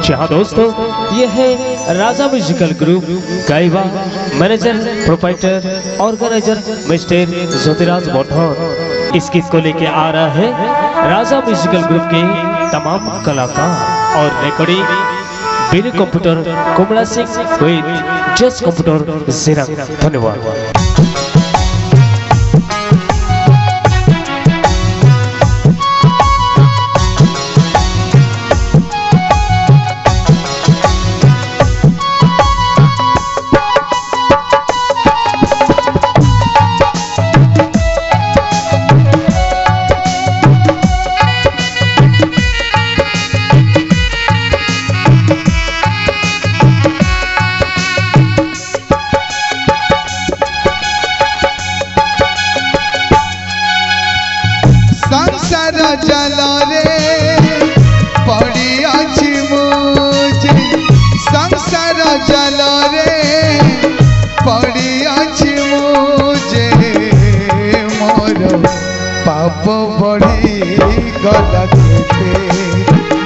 जी हाँ दोस्तों, ये है राजा म्यूजिकल ग्रुप गायबा, manager, proprietor, organiser mister Jyotiraj Mothour. इस गीत को लेके आ रहा है राजा म्यूजिकल ग्रुप के तमाम कलाकार और रिकॉर्डिंग बिनी कंप्यूटर कुमला सिंह विद जस्ट कंप्यूटर जिरंग। धन्यवाद। जला रे पड़ी अच्छी मुझे संसार जला रे पड़ी अच्छी मुझे मोर पाप बढ़ी गला केते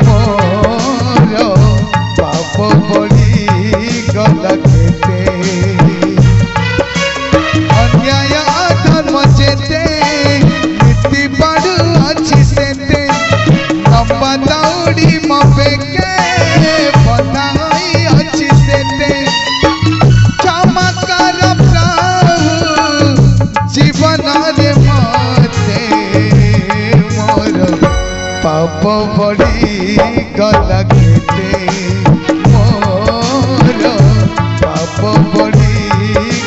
मोर पाप बढ़ी गला केते अन्याय अधर्म जेते नीति बड़ अच्छी सेते लंबा दौड़ी मपे के बनाई अच्छी सेते चमत्कार प्रभु जीवन रे मते मोर पाप बढ़ी गला केते मोर पाप बढ़ी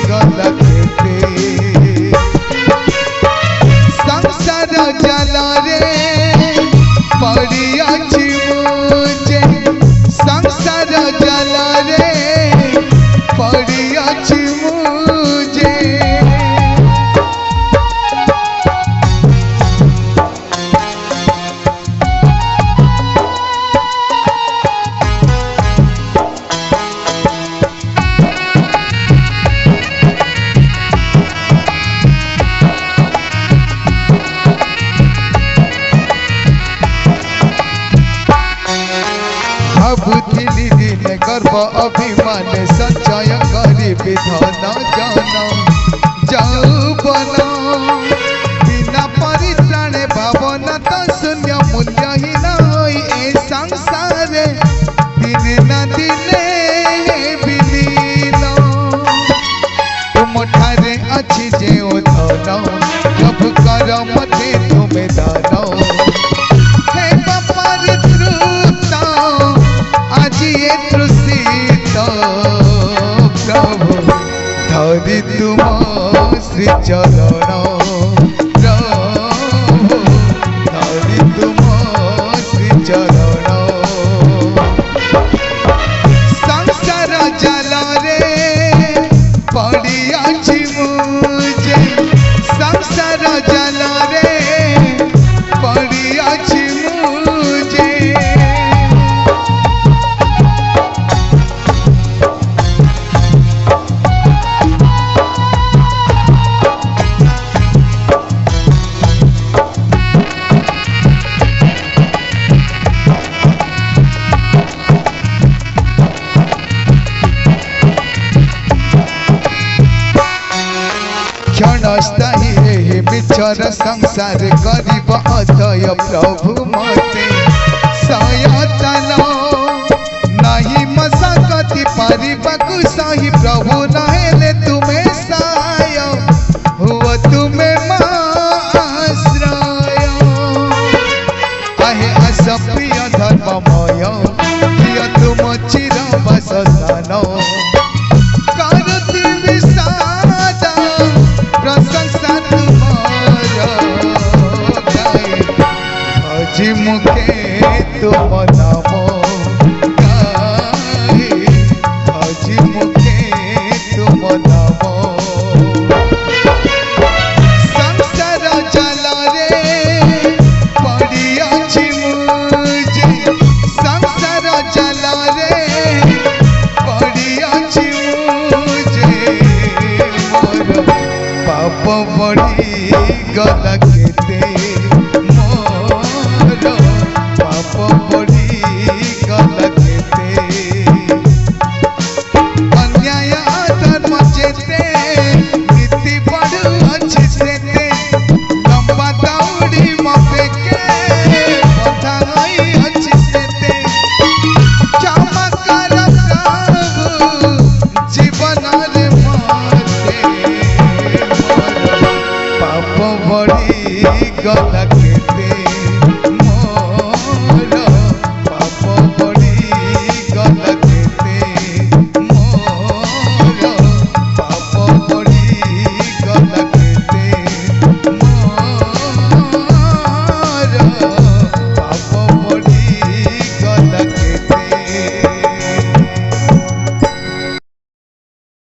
गला केते संसार जला रे पड़ी अच्छी मुझे संसार जला रे पड़ी अच्छी मुझे बुद्धि दिन गर्व अभिमान संचय करी विधान जाना जाऊ बना बिना परित्राण भावना तो शून्य मूल्यहीन ए संसार दिन न दिने विलीन तुम ठारे अच्छी जे धन कब कर मते तुम्हें दान प्रभु धरि तुम श्री चरण प्रभु धरि तुम श्री चरण संसार जला रे पड़ी अच्छी मुझे संसार जला रे पड़ी अच्छी मुझे क्षणस्थायी हे विचर संसार गरीब अदय प्रभु मते सयतन नहीं मसकति पारिबकु सही प्रभु नहेले तुम्हें साय हुआ तुम्हें आश्रय आहे अस प्रिय धर्ममय प्रिय तुम चिर बसस्थान प्रशंसा तुम्हारा गाए भजी मुखे तुम नाम गाए भजी मुखे तुम नाम संसार जला रे पड़ी अच्छी मुझे संसार जला रे पड़ी अच्छी मुझे मोर पाप बढ़ी गला केते मोर पाप बढ़ी गला केते गला के